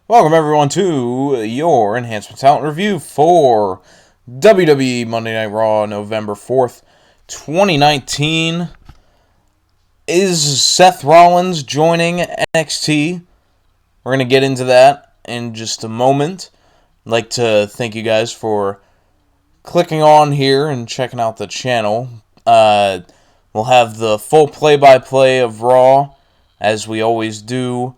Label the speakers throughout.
Speaker 1: Welcome everyone to your Enhancement Talent review for WWE Monday Night Raw, November 4th, 2019. Is Seth Rollins joining NXT? We're going to get into that in just a moment. I'd like to thank you guys for clicking on here and checking out the channel. We'll have the full play-by-play of Raw, as we always do.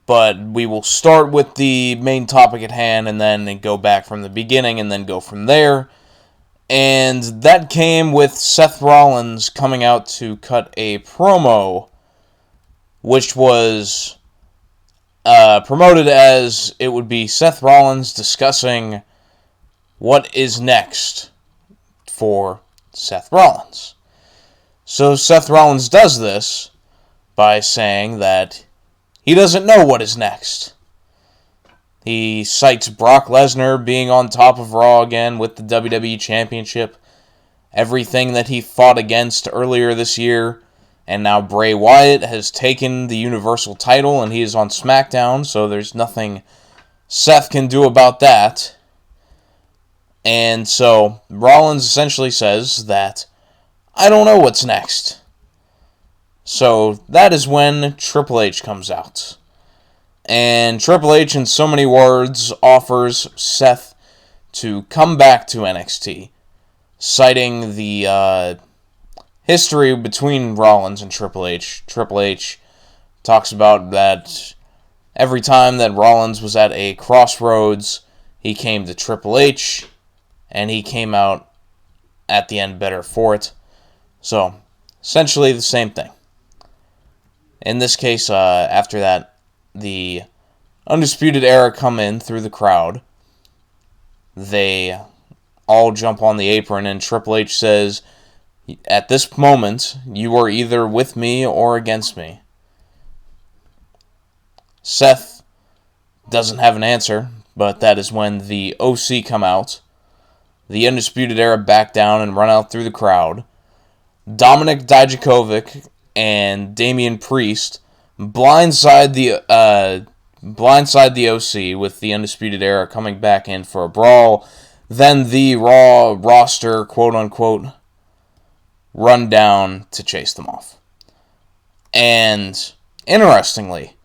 Speaker 1: But we will start with the main topic at hand and then go back from the beginning and then go from there. And that came with Seth Rollins coming out to cut a promo, which was promoted as it would be Seth Rollins discussing what is next for Seth Rollins. So Seth Rollins does this by saying that he doesn't know what is next. He cites Brock Lesnar being on top of Raw again with the WWE Championship, everything that he fought against earlier this year, and now Bray Wyatt has taken the Universal title and he is on SmackDown, so there's nothing Seth can do about that. And so Rollins essentially says that, I don't know what's next. So that is when Triple H comes out. And Triple H, in so many words, offers Seth to come back to NXT, citing the history between Rollins and Triple H. Triple H talks about that every time that Rollins was at a crossroads, he came to Triple H, and he came out at the end better for it. So, essentially the same thing. In this case, after that, the Undisputed Era come in through the crowd. They all jump on the apron, and Triple H says, at this moment, you are either with me or against me. Seth doesn't have an answer, but that is when the OC come out. The Undisputed Era back down and run out through the crowd. Dominic Dijakovic and Damian Priest blindside the OC with the Undisputed Era coming back in for a brawl. Then the Raw roster, quote-unquote, run down to chase them off. And, interestingly,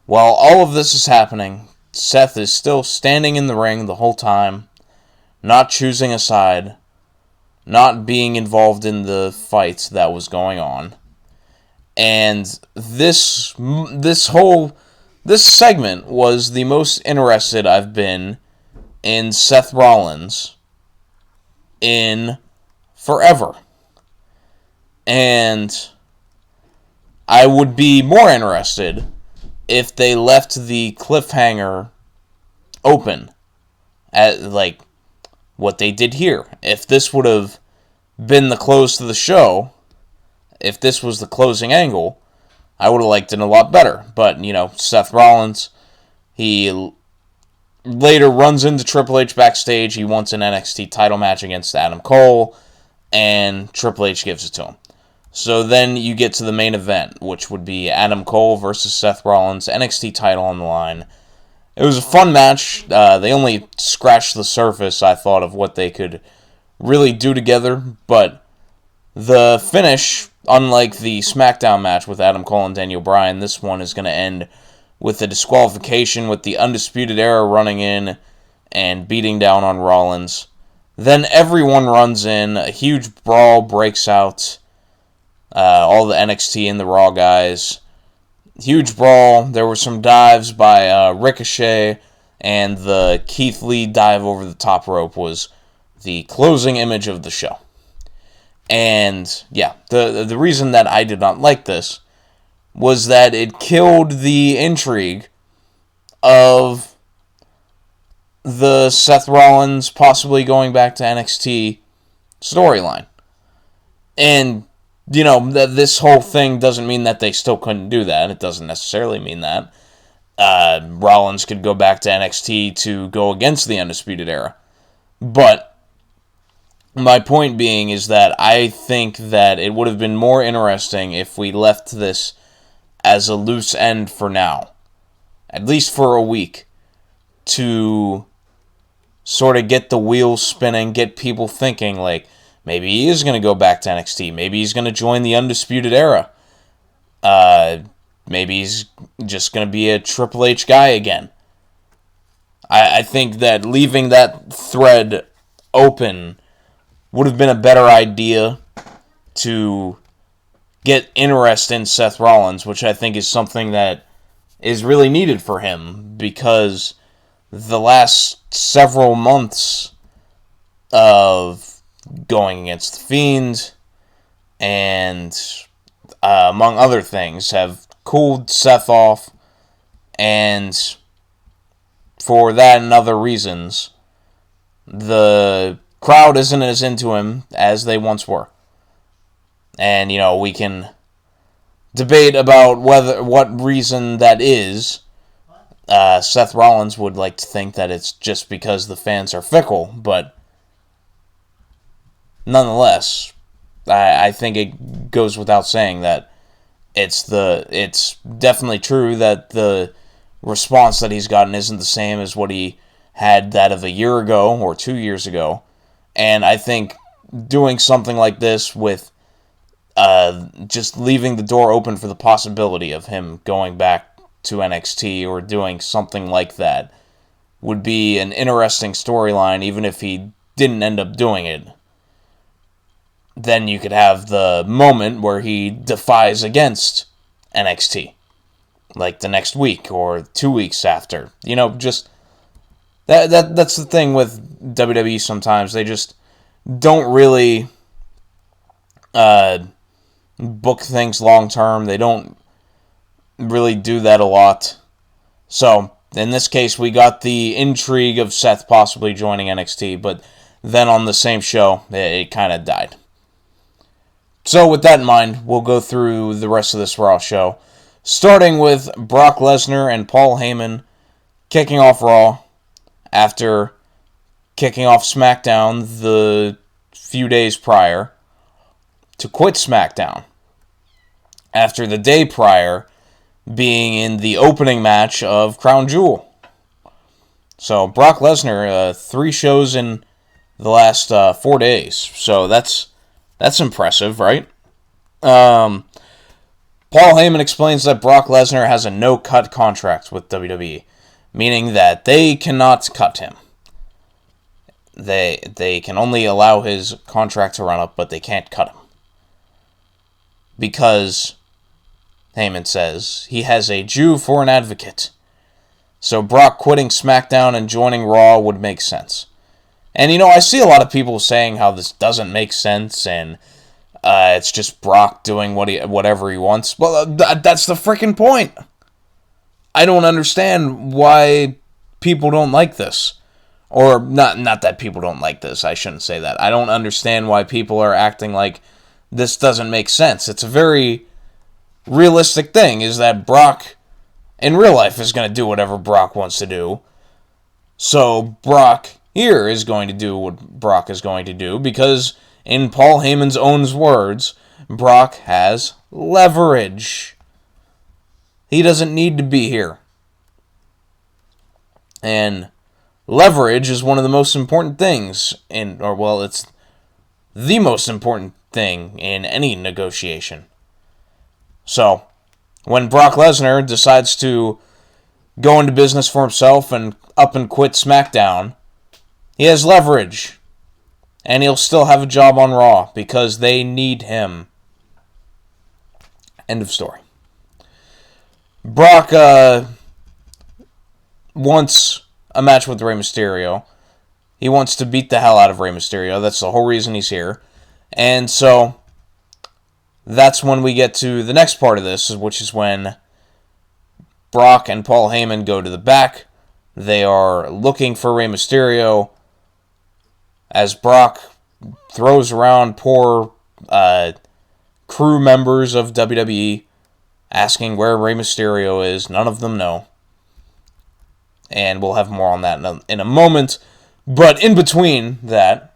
Speaker 1: while all of this is happening, Seth is still standing in the ring the whole time, not choosing a side, not being involved in the fight that was going on. And this segment was the most interested I've been in Seth Rollins in forever. And I would be more interested if they left the cliffhanger open at like what they did here. If this would have been the close to the show, if this was the closing angle, I would have liked it a lot better. But, Seth Rollins, he later runs into Triple H backstage. He wants an NXT title match against Adam Cole, and Triple H gives it to him. So then you get to the main event, which would be Adam Cole versus Seth Rollins, NXT title on the line. It was a fun match. They only scratched the surface, I thought, of what they could really do together, but the finish, unlike the SmackDown match with Adam Cole and Daniel Bryan, this one is going to end with a disqualification with the Undisputed Era running in and beating down on Rollins. Then everyone runs in, a huge brawl breaks out, all the NXT and the Raw guys. Huge brawl, there were some dives by Ricochet, and the Keith Lee dive over the top rope was the closing image of the show. And, yeah, the reason that I did not like this was that it killed the intrigue of the Seth Rollins possibly going back to NXT storyline. And, this whole thing doesn't mean that they still couldn't do that. It doesn't necessarily mean that. Rollins could go back to NXT to go against the Undisputed Era. But my point being is that I think that it would have been more interesting if we left this as a loose end for now. at least for a week, to sort of get the wheels spinning, get people thinking, like, maybe he is going to go back to NXT. Maybe he's going to join the Undisputed Era. Maybe he's just going to be a Triple H guy again. I think that leaving that thread open would have been a better idea to get interest in Seth Rollins, which I think is something that is really needed for him, because the last several months of going against The Fiend and among other things have cooled Seth off, and for that and other reasons, the crowd isn't as into him as they once were. And, we can debate about what reason that is. Seth Rollins would like to think that it's just because the fans are fickle, but nonetheless, I think it goes without saying that it's definitely true that the response that he's gotten isn't the same as what he had that of a year ago or 2 years ago. And I think doing something like this with just leaving the door open for the possibility of him going back to NXT or doing something like that would be an interesting storyline, even if he didn't end up doing it. Then you could have the moment where he defies against NXT, like the next week or 2 weeks after. Just that's the thing with WWE sometimes. They just don't really book things long term. They don't really do that a lot. So, in this case, we got the intrigue of Seth possibly joining NXT, but then on the same show, it kind of died. So, with that in mind, we'll go through the rest of this Raw show, starting with Brock Lesnar and Paul Heyman kicking off Raw after kicking off SmackDown the few days prior to quit SmackDown after the day prior being in the opening match of Crown Jewel. So Brock Lesnar, 3 shows in the last 4 days. So that's impressive, right? Paul Heyman explains that Brock Lesnar has a no-cut contract with WWE, meaning that they cannot cut him. They can only allow his contract to run up, but they can't cut him. Because, Heyman says, he has a Jew for an advocate. So Brock quitting SmackDown and joining Raw would make sense. And, I see a lot of people saying how this doesn't make sense, and it's just Brock doing whatever he wants. Well, that's the freaking point. I don't understand why people don't like this. Or, not that people don't like this, I shouldn't say that. I don't understand why people are acting like this doesn't make sense. It's a very realistic thing, is that Brock, in real life, is going to do whatever Brock wants to do. So, Brock here is going to do what Brock is going to do, because, in Paul Heyman's own words, Brock has leverage. He doesn't need to be here. And leverage is one of the most important things it's the most important thing in any negotiation. So, when Brock Lesnar decides to go into business for himself and up and quit SmackDown, he has leverage. And he'll still have a job on Raw because they need him. End of story. Brock wants a match with Rey Mysterio. He wants to beat the hell out of Rey Mysterio. That's the whole reason he's here. And so, that's when we get to the next part of this, which is when Brock and Paul Heyman go to the back. They are looking for Rey Mysterio as Brock throws around poor crew members of WWE asking where Rey Mysterio is. None of them know. And we'll have more on that in a moment. But in between that,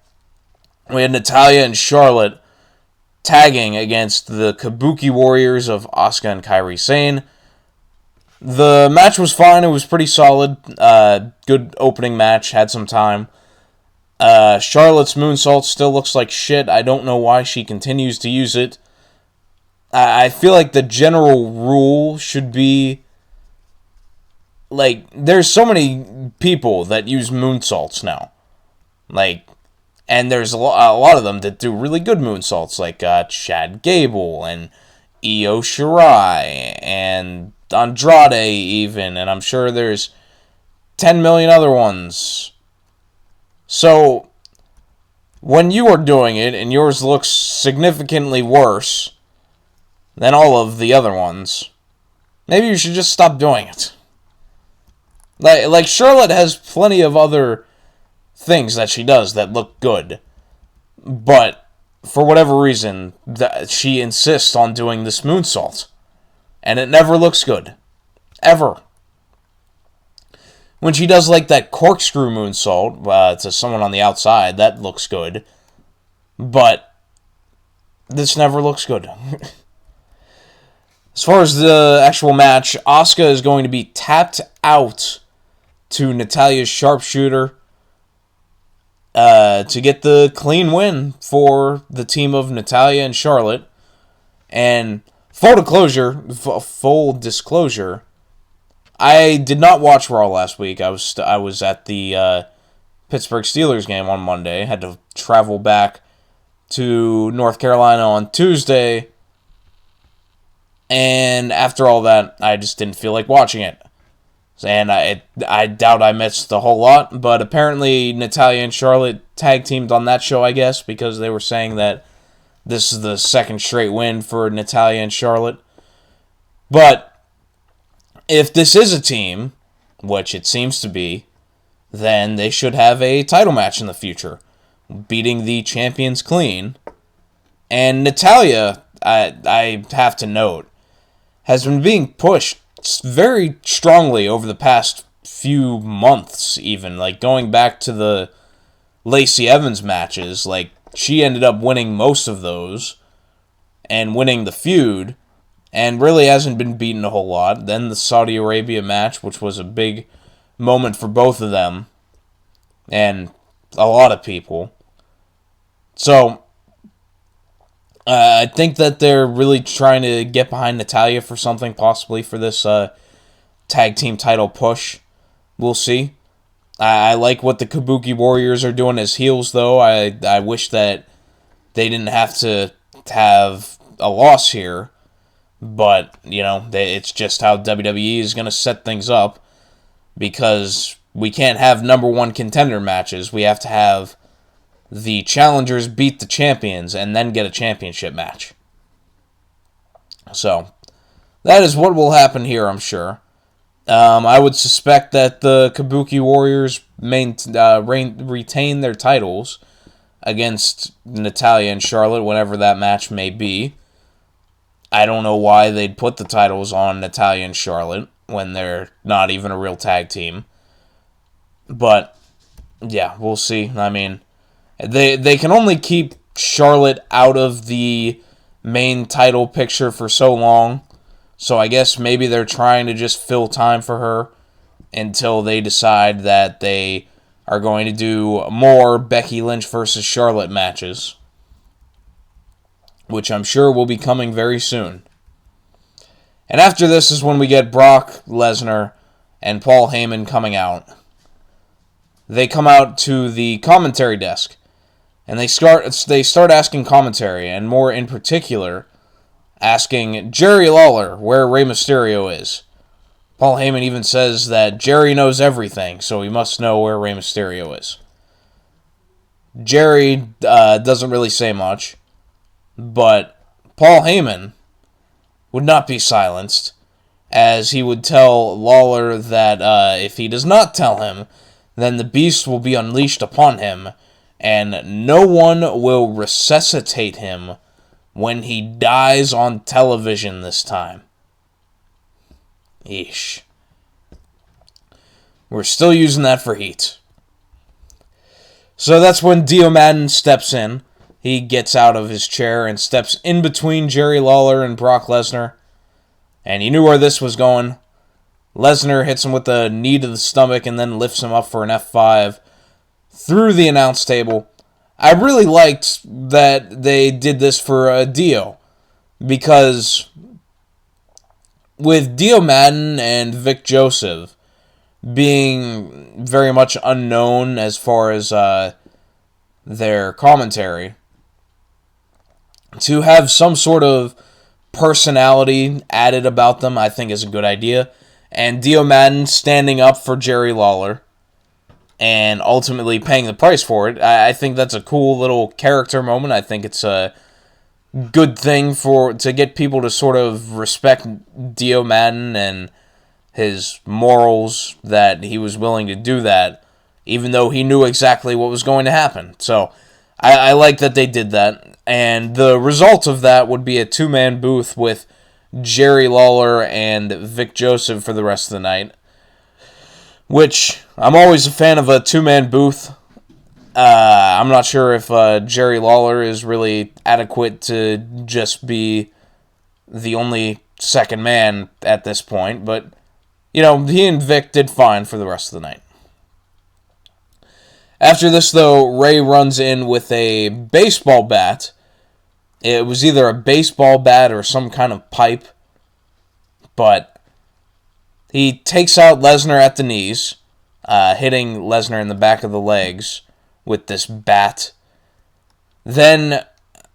Speaker 1: we had Natalya and Charlotte tagging against the Kabuki Warriors of Asuka and Kairi Sane. The match was fine. It was pretty solid. Good opening match. Had some time. Charlotte's moonsault still looks like shit. I don't know why she continues to use it. I feel like the general rule should be, like, there's so many people that use moonsaults now. Like, and there's a lot of them that do really good moonsaults, like Chad Gable and Io Shirai and Andrade even, and I'm sure there's 10 million other ones. So, when you are doing it and yours looks significantly worse than all of the other ones, maybe you should just stop doing it. Like Charlotte has plenty of other things that she does that look good, but for whatever reason, she insists on doing this moonsault, and it never looks good. Ever. When she does like that corkscrew moonsault to someone on the outside, that looks good, but this never looks good. As far as the actual match, Asuka is going to be tapped out to Natalya's sharpshooter to get the clean win for the team of Natalya and Charlotte. And full disclosure, I did not watch Raw last week. I was at the Pittsburgh Steelers game on Monday. Had to travel back to North Carolina on Tuesday. And after all that, I just didn't feel like watching it. And I doubt I missed a whole lot, but apparently Natalya and Charlotte tag teamed on that show, I guess, because they were saying that this is the second straight win for Natalya and Charlotte. But if this is a team, which it seems to be, then they should have a title match in the future, beating the champions clean. And Natalya, I have to note, has been being pushed very strongly over the past few months, even. Like, going back to the Lacey Evans matches, like, she ended up winning most of those and winning the feud, and really hasn't been beaten a whole lot. Then the Saudi Arabia match, which was a big moment for both of them and a lot of people. So I think that they're really trying to get behind Natalya for something, possibly for this tag team title push. We'll see. I like what the Kabuki Warriors are doing as heels, though. I wish that they didn't have to have a loss here. But, you know, it's just how WWE is going to set things up. Because we can't have number one contender matches. We have to have the challengers beat the champions and then get a championship match. So, that is what will happen here, I'm sure. I would suspect that the Kabuki Warriors retain their titles against Natalya and Charlotte, whenever that match may be. I don't know why they'd put the titles on Natalya and Charlotte when they're not even a real tag team. But, yeah, we'll see. I mean, They can only keep Charlotte out of the main title picture for so long, so I guess maybe they're trying to just fill time for her until they decide that they are going to do more Becky Lynch versus Charlotte matches, which I'm sure will be coming very soon. And after this is when we get Brock Lesnar and Paul Heyman coming out. They come out to the commentary desk. And they start asking commentary, and more in particular, asking Jerry Lawler where Rey Mysterio is. Paul Heyman even says that Jerry knows everything, so he must know where Rey Mysterio is. Jerry doesn't really say much, but Paul Heyman would not be silenced, as he would tell Lawler that if he does not tell him, then the beast will be unleashed upon him, and no one will resuscitate him when he dies on television this time. Eesh. We're still using that for heat. So that's when Dio Madden steps in. He gets out of his chair and steps in between Jerry Lawler and Brock Lesnar. And you knew where this was going. Lesnar hits him with a knee to the stomach and then lifts him up for an F5 through the announce table. I really liked that they did this for Dio, because with Dio Madden and Vic Joseph being very much unknown as far as their commentary, to have some sort of personality added about them, I think is a good idea. And Dio Madden standing up for Jerry Lawler and ultimately paying the price for it, I think that's a cool little character moment. I think it's a good thing to get people to sort of respect Dio Madden and his morals, that he was willing to do that, even though he knew exactly what was going to happen. So I like that they did that. And the result of that would be a two-man booth with Jerry Lawler and Vic Joseph for the rest of the night, which I'm always a fan of a two-man booth. I'm not sure if Jerry Lawler is really adequate to just be the only second man at this point, but, you know, he and Vic did fine for the rest of the night. After this, though, Ray runs in with a baseball bat. It was either a baseball bat or some kind of pipe, but he takes out Lesnar at the knees, hitting Lesnar in the back of the legs with this bat. Then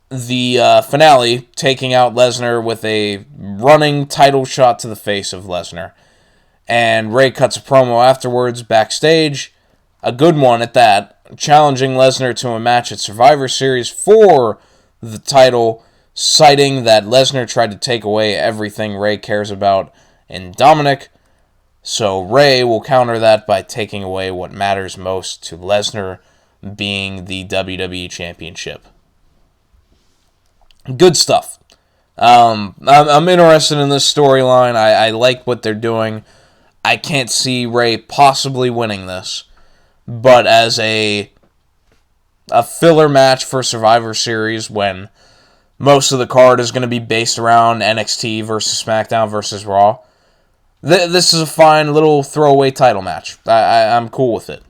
Speaker 1: the finale, taking out Lesnar with a running title shot to the face of Lesnar. And Ray cuts a promo afterwards backstage, a good one at that, challenging Lesnar to a match at Survivor Series for the title, citing that Lesnar tried to take away everything Ray cares about in Dominic. So Ray will counter that by taking away what matters most to Lesnar, being the WWE Championship. Good stuff. I'm interested in this storyline. I like what they're doing. I can't see Ray possibly winning this, but as a filler match for Survivor Series, when most of the card is going to be based around NXT versus SmackDown versus Raw, this is a fine little throwaway title match. I'm cool with it.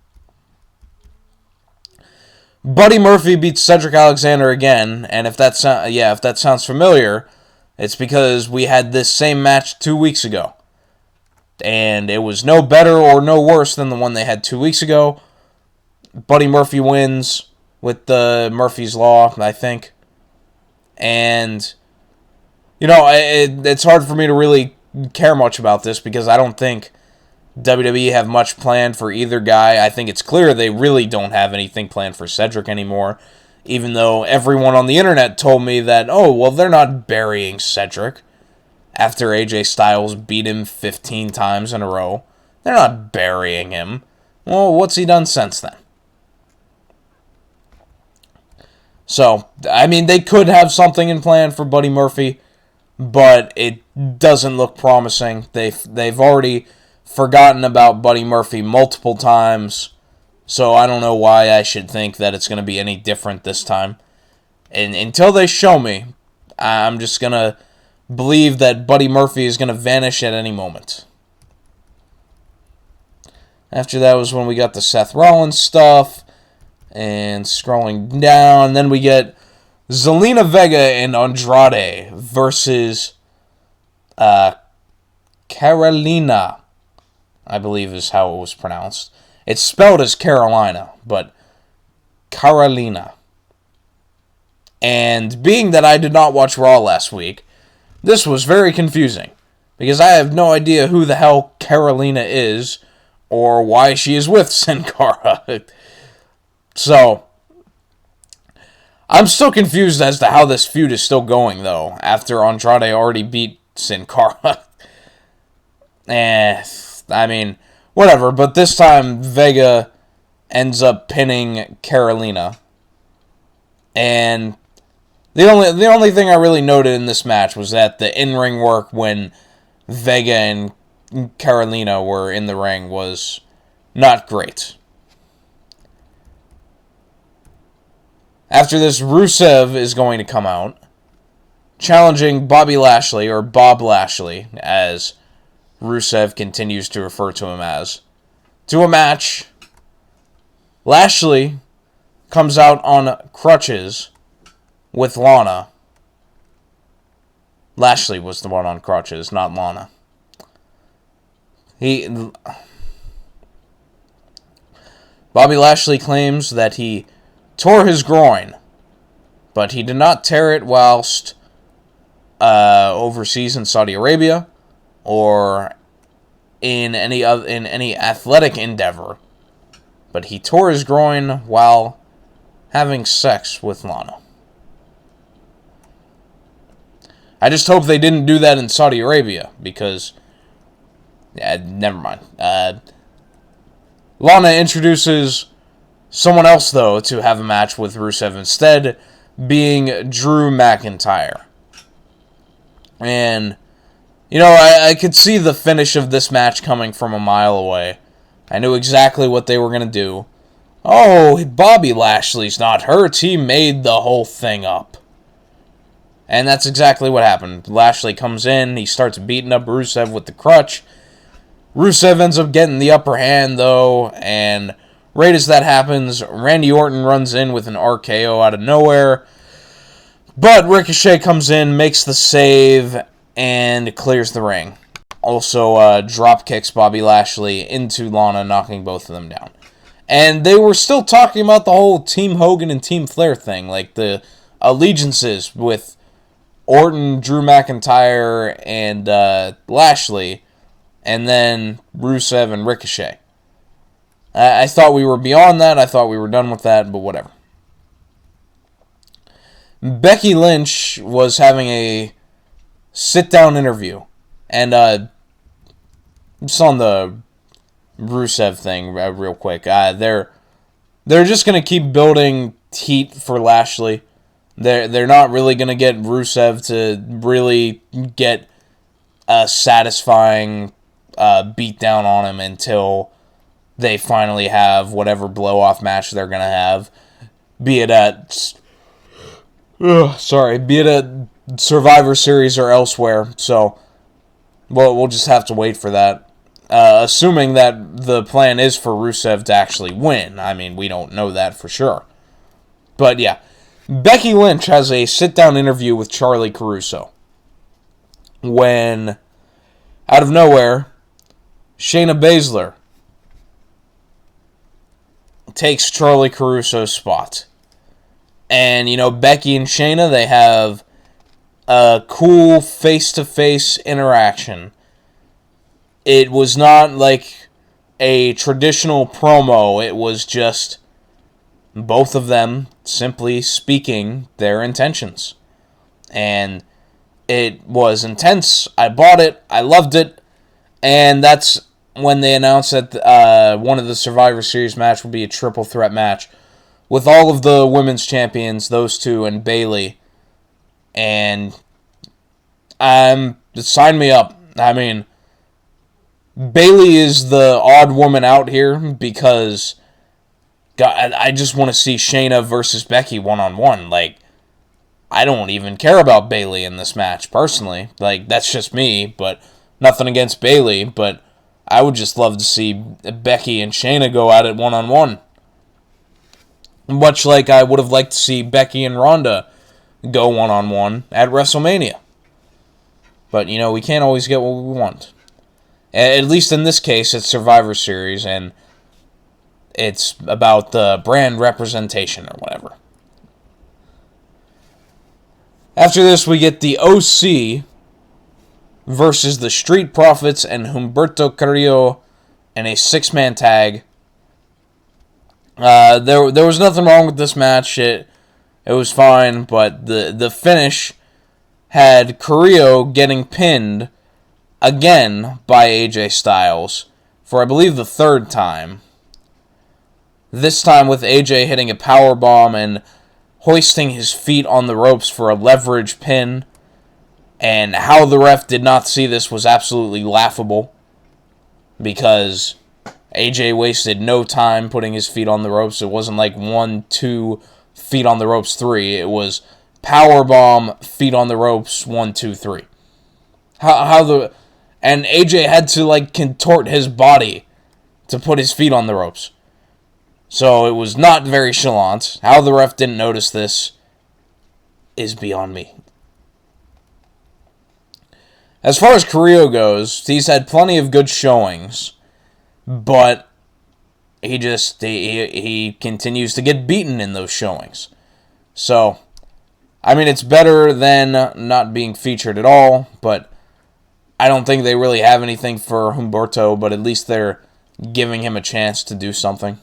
Speaker 1: Buddy Murphy beats Cedric Alexander again, and if that sounds familiar, it's because we had this same match 2 weeks ago. And it was no better or no worse than the one they had 2 weeks ago. Buddy Murphy wins with the Murphy's Law, I think. And, you know, it's hard for me to really care much about this because I don't think WWE have much planned for either guy. I think it's clear they really don't have anything planned for Cedric anymore, even though everyone on the internet told me that, oh, well, they're not burying Cedric after AJ Styles beat him 15 times in a row. They're not burying him. Well, what's he done since then? So, I mean, they could have something in plan for Buddy Murphy, but it doesn't look promising. They've already forgotten about Buddy Murphy multiple times, so I don't know why I should think that it's going to be any different this time. And until they show me, I'm just going to believe that Buddy Murphy is going to vanish at any moment. After that was when we got the Seth Rollins stuff. And scrolling down, then we get Zelina Vega and Andrade versus Carolina, I believe is how it was pronounced. It's spelled as Carolina, but Carolina. And being that I did not watch Raw last week, this was very confusing, because I have no idea who the hell Carolina is, or why she is with Sin Cara. So, I'm still confused as to how this feud is still going, though, after Andrade already beat Sin Cara. I mean, whatever, but this time Vega ends up pinning Carolina. And the only thing I really noted in this match was that the in-ring work when Vega and Carolina were in the ring was not great. After this, Rusev is going to come out, challenging Bobby Lashley, or Bob Lashley, as Rusev continues to refer to him as, to a match. Lashley comes out on crutches with Lana. Lashley was the one on crutches, not Lana. Bobby Lashley claims that he tore his groin, but he did not tear it whilst overseas in Saudi Arabia or in any athletic endeavor. But he tore his groin while having sex with Lana. I just hope they didn't do that in Saudi Arabia, because... never mind. Lana introduces someone else, though, to have a match with Rusev instead, being Drew McIntyre. And, you know, I could see the finish of this match coming from a mile away. I knew exactly what they were going to do. Oh, Bobby Lashley's not hurt. He made the whole thing up. And that's exactly what happened. Lashley comes in, he starts beating up Rusev with the crutch. Rusev ends up getting the upper hand, though, and right as that happens, Randy Orton runs in with an RKO out of nowhere. But Ricochet comes in, makes the save, and clears the ring. Also, drop kicks Bobby Lashley into Lana, knocking both of them down. And they were still talking about the whole Team Hogan and Team Flair thing, like the allegiances with Orton, Drew McIntyre, and Lashley, and then Rusev and Ricochet. I thought we were beyond that. I thought we were done with that, but whatever. Becky Lynch was having a sit-down interview, and just on the Rusev thing real quick. They're just going to keep building heat for Lashley. They're not really going to get Rusev to really get a satisfying beatdown on him until they finally have whatever blow-off match they're going to have. Be it at Survivor Series or elsewhere. So, we'll just have to wait for that. Assuming that the plan is for Rusev to actually win. I mean, we don't know that for sure. But yeah, Becky Lynch has a sit-down interview with Charlie Caruso. When, out of nowhere, Shayna Baszler takes Charlie Caruso's spot. And, you know, Becky and Shayna, they have a cool face-to-face interaction. It was not like a traditional promo. It was just both of them simply speaking their intentions. And it was intense. I bought it. I loved it. And that's when they announced that one of the Survivor Series match would be a triple threat match with all of the women's champions, those two, and Bayley. And sign me up. I mean, Bayley is the odd woman out here because God, I just want to see Shayna versus Becky one-on-one. Like, I don't even care about Bayley in this match, personally. Like, that's just me, but nothing against Bayley. But I would just love to see Becky and Shayna go at it one-on-one. Much like I would have liked to see Becky and Ronda go one-on-one at WrestleMania. But, you know, we can't always get what we want. At least in this case, it's Survivor Series, and it's about the brand representation or whatever. After this, we get the OC versus the Street Profits and Humberto Carrillo in a 6-man tag. There was nothing wrong with this match. It was fine, but the finish had Carrillo getting pinned again by AJ Styles for, I believe, the 3rd time. This time with AJ hitting a powerbomb and hoisting his feet on the ropes for a leverage pin. And how the ref did not see this was absolutely laughable, because AJ wasted no time putting his feet on the ropes. It wasn't like 1, 2, feet on the ropes, 3. It was powerbomb, feet on the ropes, 1, 2, 3. And AJ had to, like, contort his body to put his feet on the ropes. So it was not very chalant. How the ref didn't notice this is beyond me. As far as Carrillo goes, he's had plenty of good showings, but he continues to get beaten in those showings. So, I mean, it's better than not being featured at all, but I don't think they really have anything for Humberto, but at least they're giving him a chance to do something.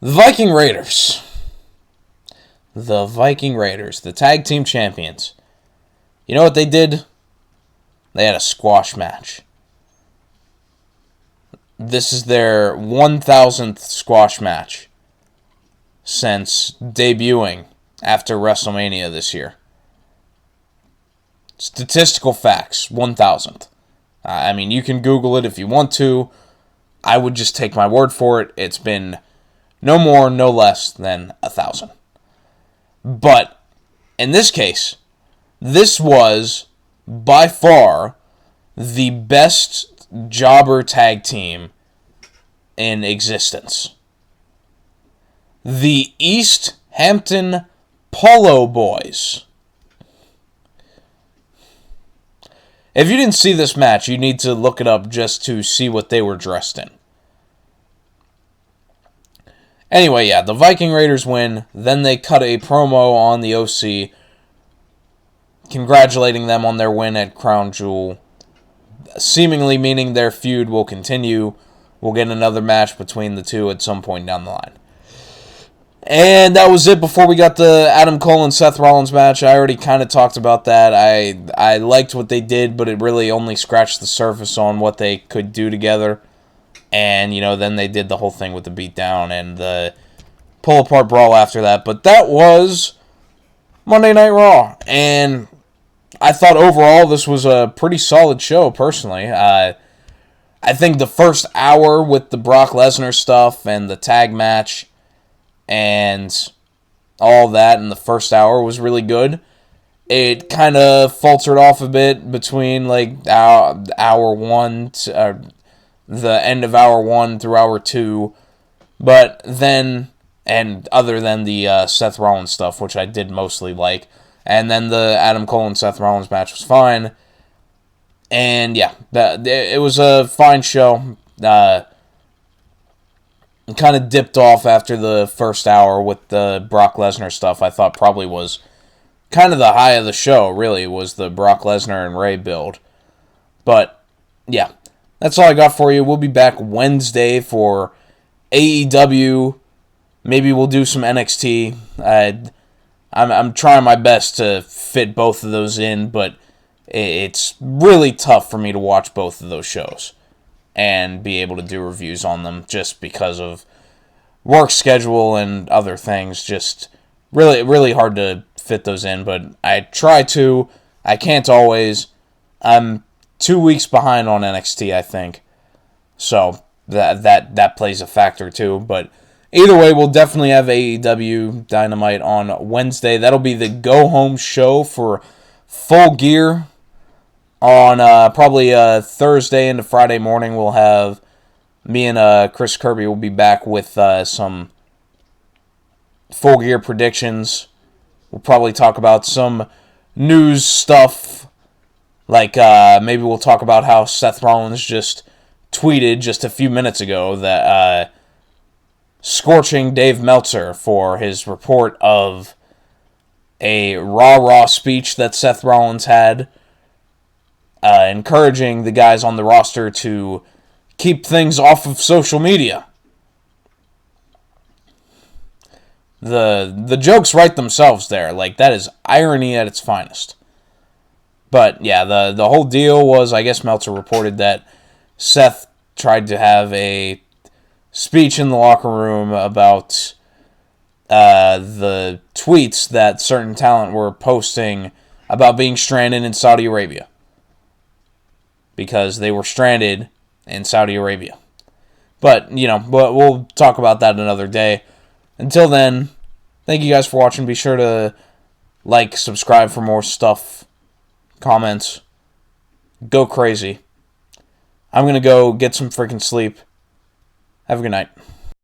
Speaker 1: The Viking Raiders. The Viking Raiders, the tag team champions. You know what they did? They had a squash match. This is their 1,000th squash match since debuting after WrestleMania this year. Statistical facts, 1,000th. I mean, you can Google it if you want to. I would just take my word for it. It's been no more, no less than 1,000. But in this case, this was by far the best jobber tag team in existence. The East Hampton Polo Boys. If you didn't see this match, you need to look it up just to see what they were dressed in. Anyway, yeah, the Viking Raiders win. Then they cut a promo on the OC, congratulating them on their win at Crown Jewel, seemingly meaning their feud will continue. We'll get another match between the two at some point down the line. And that was it before we got the Adam Cole and Seth Rollins match. I already kind of talked about that. I liked what they did, but it really only scratched the surface on what they could do together. And, you know, then they did the whole thing with the beatdown and the pull-apart brawl after that. But that was Monday Night Raw. And I thought overall this was a pretty solid show, personally. I think the first hour with the Brock Lesnar stuff and the tag match and all that in the first hour was really good. It kind of faltered off a bit between, like, hour one to... the end of hour 1 through hour 2, but then, and other than the Seth Rollins stuff, which I did mostly like, and then the Adam Cole and Seth Rollins match was fine, and yeah, it was a fine show. Kind of dipped off after the first hour with the Brock Lesnar stuff. I thought probably was kind of the high of the show, really, was the Brock Lesnar and Ray build, but yeah. That's all I got for you. We'll be back Wednesday for AEW. Maybe we'll do some NXT. I'm trying my best to fit both of those in, but it's really tough for me to watch both of those shows and be able to do reviews on them just because of work schedule and other things. Just really hard to fit those in, but I try to. I can't always. I'm 2 weeks behind on NXT, I think. So that plays a factor too. But either way, we'll definitely have AEW Dynamite on Wednesday. That'll be the go-home show for Full Gear. On probably Thursday into Friday morning, we'll have me and Chris Kirby will be back with some Full Gear predictions. We'll probably talk about some news stuff. Like, maybe we'll talk about how Seth Rollins just tweeted just a few minutes ago that scorching Dave Meltzer for his report of a Raw speech that Seth Rollins had, encouraging the guys on the roster to keep things off of social media. The jokes write themselves there. Like, that is irony at its finest. But, yeah, the whole deal was, I guess Meltzer reported that Seth tried to have a speech in the locker room about the tweets that certain talent were posting about being stranded in Saudi Arabia. Because they were stranded in Saudi Arabia. But, you know, we'll talk about that another day. Until then, thank you guys for watching. Be sure to like, subscribe for more stuff. Comments, Go crazy. I'm going to go get some freaking sleep. Have a good night.